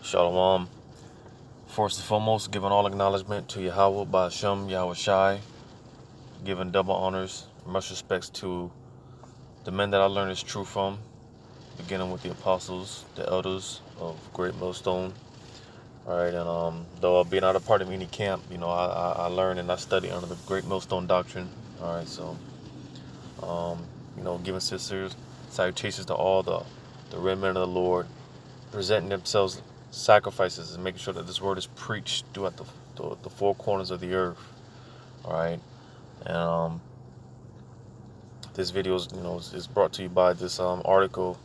Shalom. First and foremost, giving all acknowledgement to Yahweh, Ba'ashem, Yahweh Shai, giving double honors, much respects to the men that I learned this truth from, beginning with the apostles, the elders of Great Millstone. All right, and though being out of part of any camp, I learned and I studied under the Great Millstone doctrine. All right, so giving sincere salutations to all the red men of the Lord, presenting themselves sacrifices and making sure that this word is preached throughout the four corners of the earth. All right, and this video is brought to you by this article.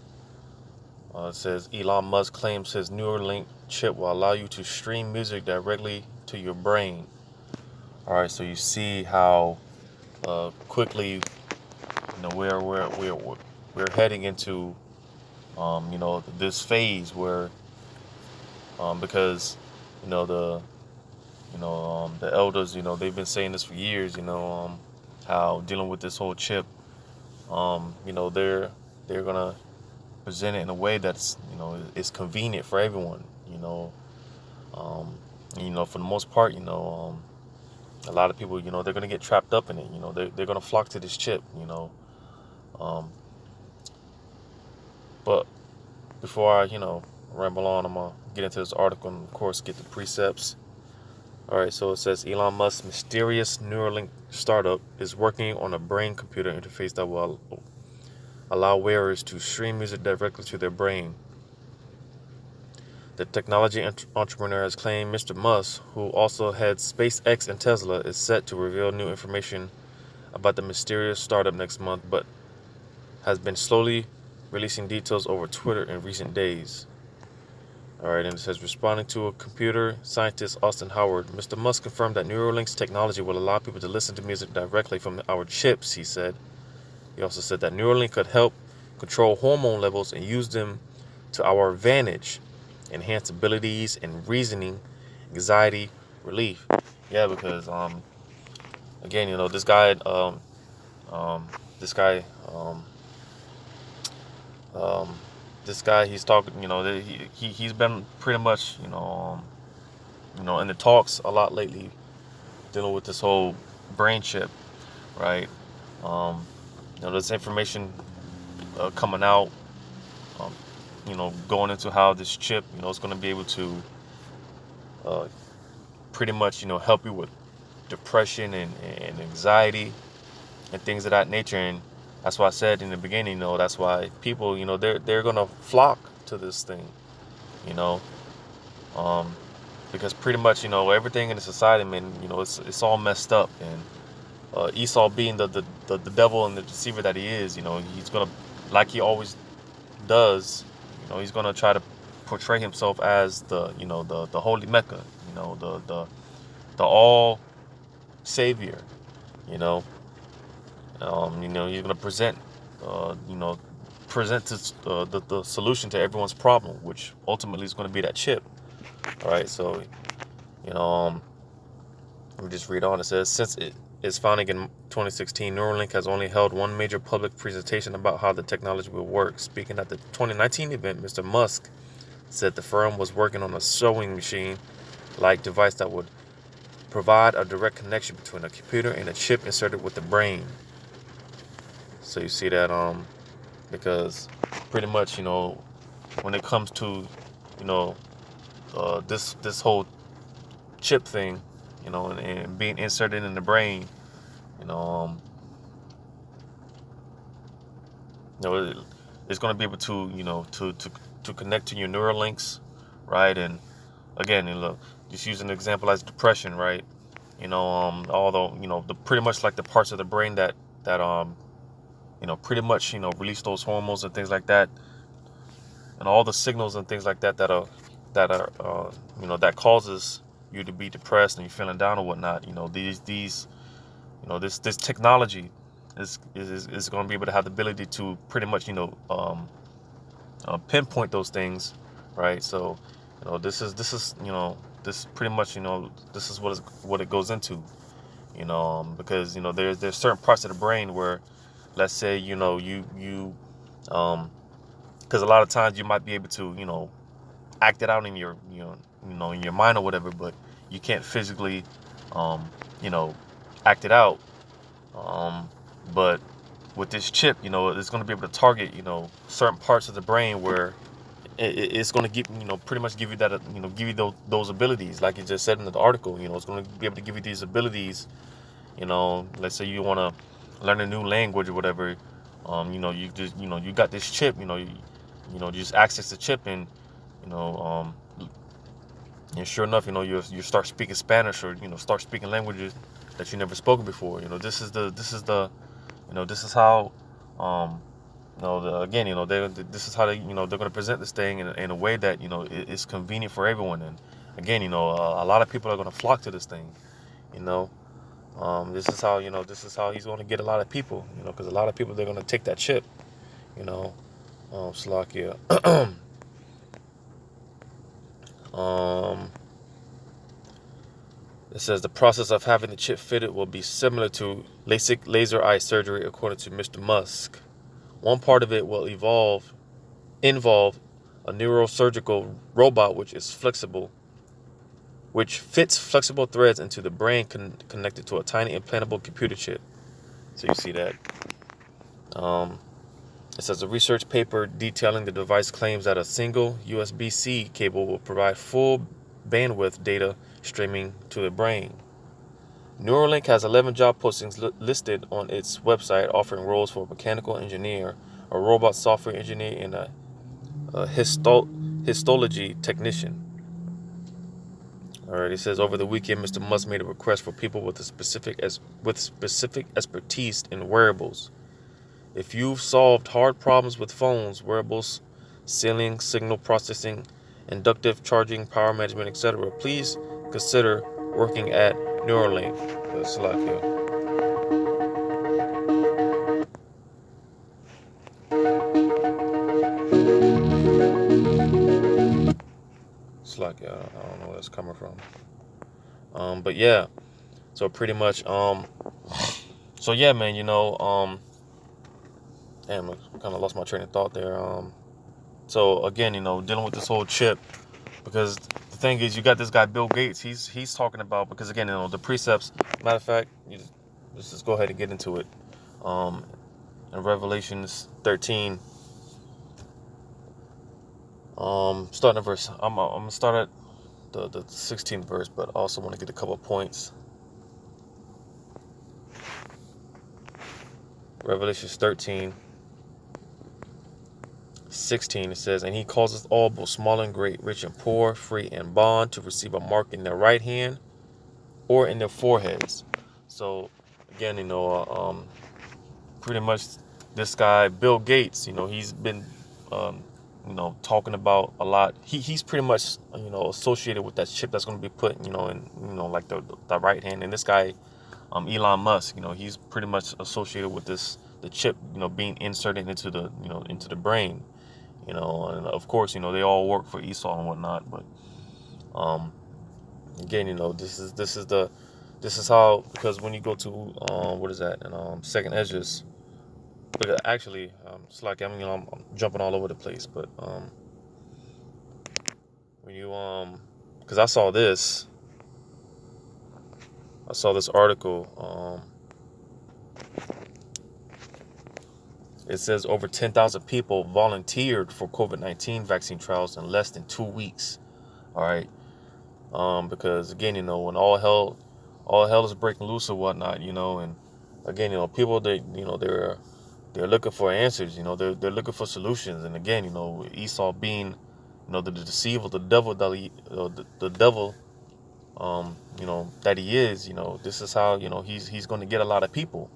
It says Elon Musk claims his Neuralink chip will allow you to stream music directly to your brain. All right, so you see how quickly we're heading into this phase where because the elders, they've been saying this for years, how dealing with this whole chip, they're gonna present it in a way that's, is convenient for everyone, for the most part, a lot of people, they're gonna get trapped up in it, they're gonna flock to this chip, but before I, ramble on, I'm gonna get into this article and of course get the precepts. All right, so it says Elon Musk's mysterious Neuralink startup is working on a brain-computer interface that will allow wearers to stream music directly to their brain. The technology entrepreneur has claimed Mr. Musk, who also heads SpaceX and Tesla, is set to reveal new information about the mysterious startup next month, but has been slowly releasing details over Twitter in recent days. All right, and it says, responding to a computer scientist, Austin Howard, Mr. Musk confirmed that Neuralink's technology will allow people to listen to music directly from our chips, he said. He also said that Neuralink could help control hormone levels and use them to our advantage, enhance abilities and reasoning, anxiety relief. Yeah, because again, this guy this guy, he's talking, he's been pretty much, in the talks a lot lately, dealing with this whole brain chip, right? There's information coming out, going into how this chip, is going to be able to pretty much, help you with depression and anxiety and things of that nature. And that's why I said in the beginning, that's why people, they're gonna flock to this thing, because pretty much, everything in the society, man, it's all messed up. And Esau, being the devil and the deceiver that he is, he's gonna, like he always does, he's gonna try to portray himself as the holy Mecca, the all savior, he's gonna present, the solution to everyone's problem, which ultimately is going to be that chip. All right, so let me just read on. It says, since its founding in 2016, Neuralink has only held one major public presentation about how the technology will work. Speaking at the 2019 event, Mr. Musk said the firm was working on a sewing machine-like device that would provide a direct connection between a computer and a chip inserted with the brain. So you see that, because pretty much, when it comes to, this whole chip thing, and being inserted in the brain, it's going to be able to, to connect to your neural links, right? And again, just use an example as depression, right? Although, the pretty much like the parts of the brain that pretty much, release those hormones and things like that, and all the signals and things like that that causes you to be depressed and you're feeling down or whatnot. This technology is going to be able to have the ability to pretty much, pinpoint those things, right? So, this pretty much, this is what it goes into, because, there's certain parts of the brain where, let's say, because a lot of times you might be able to, act it out in your, in your mind or whatever, but you can't physically, you know, act it out. But with this chip, it's going to be able to target, certain parts of the brain where it's going to give, pretty much give you that, give you those abilities, like it just said in the article. It's going to be able to give you these abilities. Let's say you want to learn a new language or whatever. You just, you got this chip. You just access the chip, and and sure enough, you start speaking Spanish, or start speaking languages that you never spoken before. This is this is how, again, this is how they're going to present this thing in a way that it's convenient for everyone. And again, a lot of people are going to flock to this thing. This is how he's going to get a lot of people. Because a lot of people, they're going to take that chip. Slovakia. It says the process of having the chip fitted will be similar to LASIK laser eye surgery, according to Mr. Musk. One part of it will involve a neurosurgical robot which fits flexible threads into the brain connected to a tiny implantable computer chip. So you see that. It says a research paper detailing the device claims that a single USB-C cable will provide full bandwidth data streaming to the brain. Neuralink has 11 job postings listed on its website, offering roles for a mechanical engineer, a robot software engineer, and a histology technician. All right, it says over the weekend, Mr. Musk made a request for people with specific expertise in wearables. If you've solved hard problems with phones, wearables, sealing, signal processing, inductive charging, power management, etc., please consider working at Neuralink. Slovakia. Slovakia. I don't know where that's coming from. But yeah. So pretty much. So yeah, man. Damn, I kind of lost my train of thought there. So again, dealing with this whole chip, because the thing is, you got this guy Bill Gates. He's talking about, because again, the precepts. Matter of fact, let's just go ahead and get into it. In Revelations 13, starting at verse. I'm gonna start at the 16th verse, but I also want to get a couple of points. Revelations 13. 16, it says, and he causes all, both small and great, rich and poor, free and bond, to receive a mark in their right hand or in their foreheads. So again, pretty much this guy Bill Gates, he's been talking about a lot. He's pretty much associated with that chip that's going to be put in like the right hand. And this guy Elon Musk, he's pretty much associated with the chip being inserted into the brain. And of course, they all work for Esau and whatnot. But again, this is how, because when you go to what is that? And Second Edges. But actually, it's like I'm jumping all over the place. But when you because I saw this article. It says over 10,000 people volunteered for COVID-19 vaccine trials in less than 2 weeks. All right. Because again, when all hell is breaking loose or whatnot, and again, people they're looking for answers, they're looking for solutions. And again, Esau being, the deceiver, the devil, the devil, that he is, this is how, he's going to get a lot of people.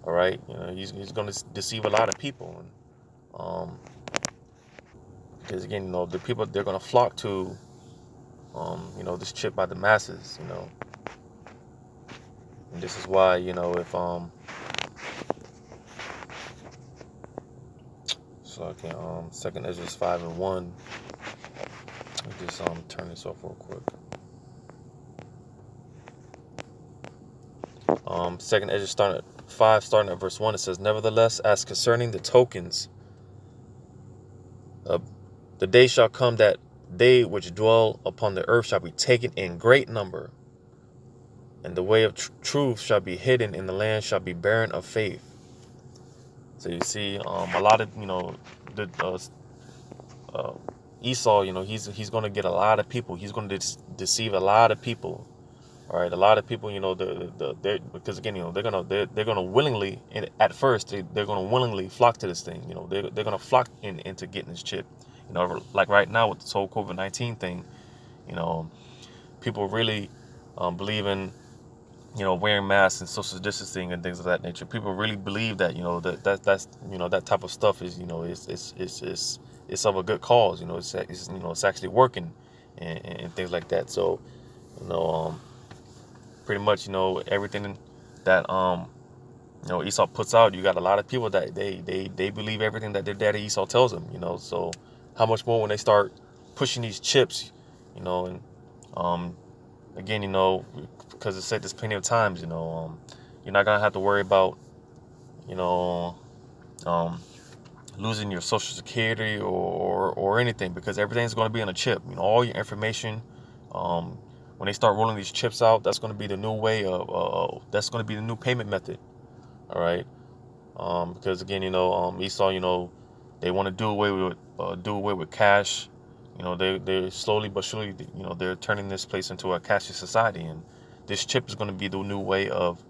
All right, he's going to deceive a lot of people, and because again, the people, they're going to flock to, this chip by the masses, and this is why, if so I can Second Ezra 5:1. Let me just turn this off real quick. Second Ezra starting at verse 1, it says, nevertheless, as concerning the tokens, the day shall come that they which dwell upon the earth shall be taken in great number, and the way of truth shall be hidden, and the land shall be barren of faith. So you see, a lot of, the uh, Esau, he's going to get a lot of people. He's going to deceive a lot of people. All right, a lot of people, because again, they're gonna willingly, and at first they're gonna willingly flock to this thing. They're gonna flock into getting this chip. Like right now with this whole COVID-19 thing, you know, people really believe in, wearing masks and social distancing and things of that nature. People really believe that, that's that type of stuff is, it's of a good cause. It's actually working, and things like that. So, you know. Pretty much, everything that Esau puts out, you got a lot of people that they believe everything that their daddy Esau tells them. So how much more when they start pushing these chips, and again, because it's said this plenty of times, you're not gonna have to worry about, um, losing your social security or anything, because everything's going to be on a chip. All your information. When they start rolling these chips out, that's going to be the new way of, that's going to be the new payment method. All right. Because again, Esau, they want to do away with cash. They slowly but surely, they're turning this place into a cashless society, and this chip is going to be the new way of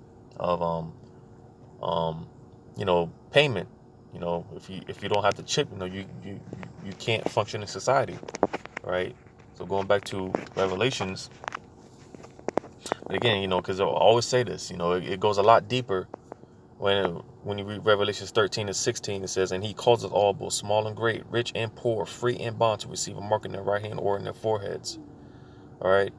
payment. If you don't have the chip, you can't function in society. All right. So going back to Revelations. But again, because I always say this, it goes a lot deeper when you read Revelations 13 and 16. It says, and he calls us all, both small and great, rich and poor, free and bond, to receive a mark in their right hand or in their foreheads. All right.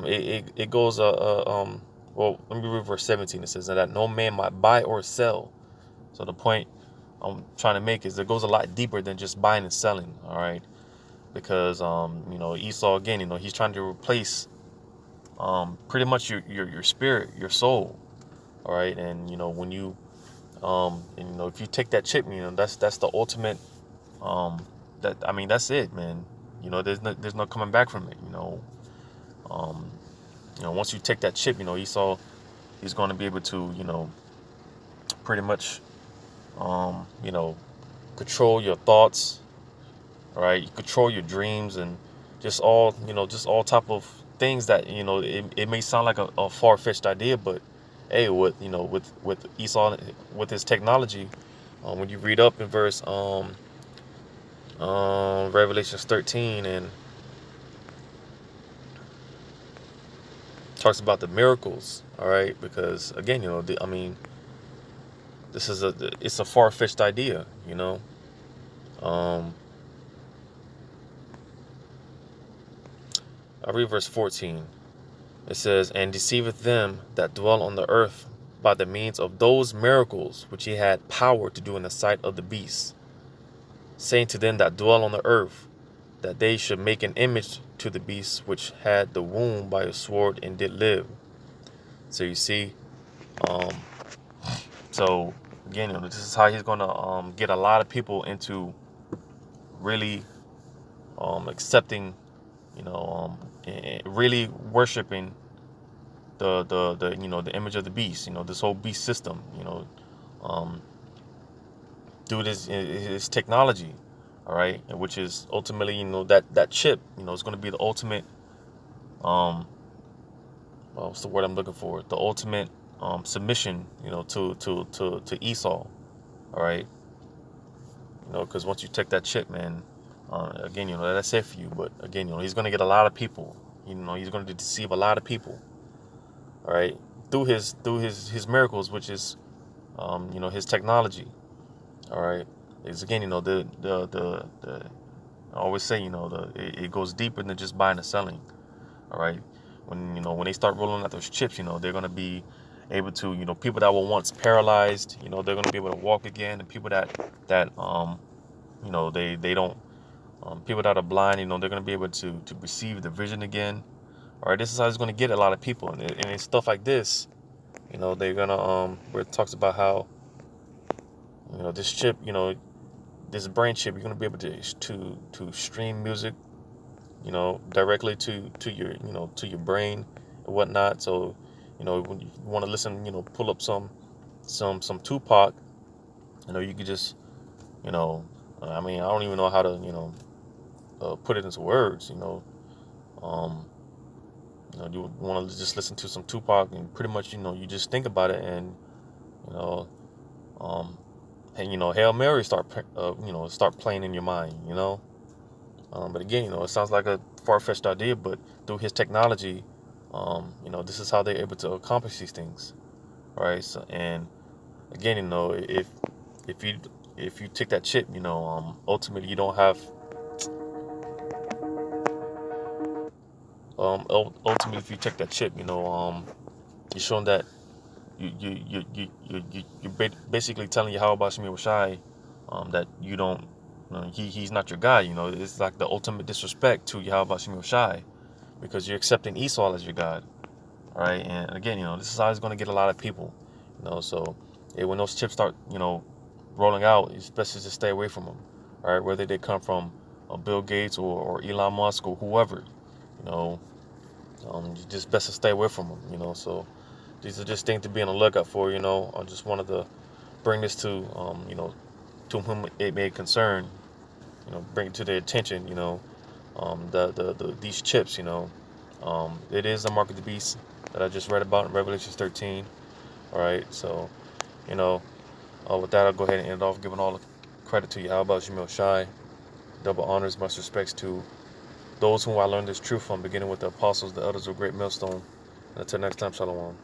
It goes, well, let me read verse 17. It says that no man might buy or sell. So the point I'm trying to make is it goes a lot deeper than just buying and selling. All right. Because, Esau, again, he's trying to replace pretty much your spirit, your soul. All right. And, when you, if you take that chip, that's the ultimate, that's it, man. There's no coming back from it. Once you take that chip, Esau, he's going to be able to, pretty much, control your thoughts. All right. You control your dreams and just all type of things that, it may sound like a far-fetched idea, but hey, with Esau, with his technology, when you read up in verse Revelations 13, and talks about the miracles. All right. Because again, it's a far-fetched idea. I read verse 14. It says, and deceiveth them that dwell on the earth by the means of those miracles which he had power to do in the sight of the beast, saying to them that dwell on the earth, that they should make an image to the beast which had the wound by a sword and did live. So you see, so again, this is how he's gonna get a lot of people into really accepting, really worshiping the image of the beast, this whole beast system, through his technology. All right. Which is ultimately, that chip, is going to be the ultimate, what's the word I'm looking for? The ultimate submission, to Esau. All right. Because once you take that chip, man, again, that's it for you. But again, he's going to get a lot of people. He's going to deceive a lot of people. All right, through his miracles, which is, his technology. All right, is again, the I always say, it goes deeper than just buying and selling. All right, when they start rolling out those chips, they're going to be able to, people that were once paralyzed, they're going to be able to walk again, and people that they don't, people that are blind, they're going to be able to receive the vision again. All right, this is how it's going to get a lot of people, and it's stuff like this. They're gonna where it talks about how, this chip, this brain chip, you're gonna be able to stream music, directly to your, to your brain and whatnot. So, when you want to listen, pull up some Tupac. You could just, you know, I mean, I don't even know how to, put it into words. Um, you want to just listen to some Tupac, and pretty much, you just think about it, and you know, um, and Hail Mary start playing in your mind. But again, it sounds like a far-fetched idea, but through his technology, this is how they're able to accomplish these things, right? So, and again, if you if you take that chip, ultimately you don't have, ultimately if you take that chip, you're showing that you're basically telling Yahweh Shemi Shai, that you don't, he's not your guy. It's like the ultimate disrespect to Yahweh Shemi Shai, because you're accepting Esau as your God. All right, and again, this is how it's going to get a lot of people. So when those chips start, rolling out, it's best to just stay away from them. All right, whether they come from Bill Gates or Elon Musk or whoever, you know, you just best to stay away from them. So these are just things to be on the lookout for. I just wanted to bring this to whom it may concern. Bring it to their attention. These chips. It is the mark of the beast that I just read about in Revelation 13. All right, so you know, with that, I'll go ahead and end off, giving all the credit to Yahweh Shemil Shai. Double honors, much respects to those whom I learned this truth from, beginning with the apostles, the elders of Great Millstone. Until next time, Shalom.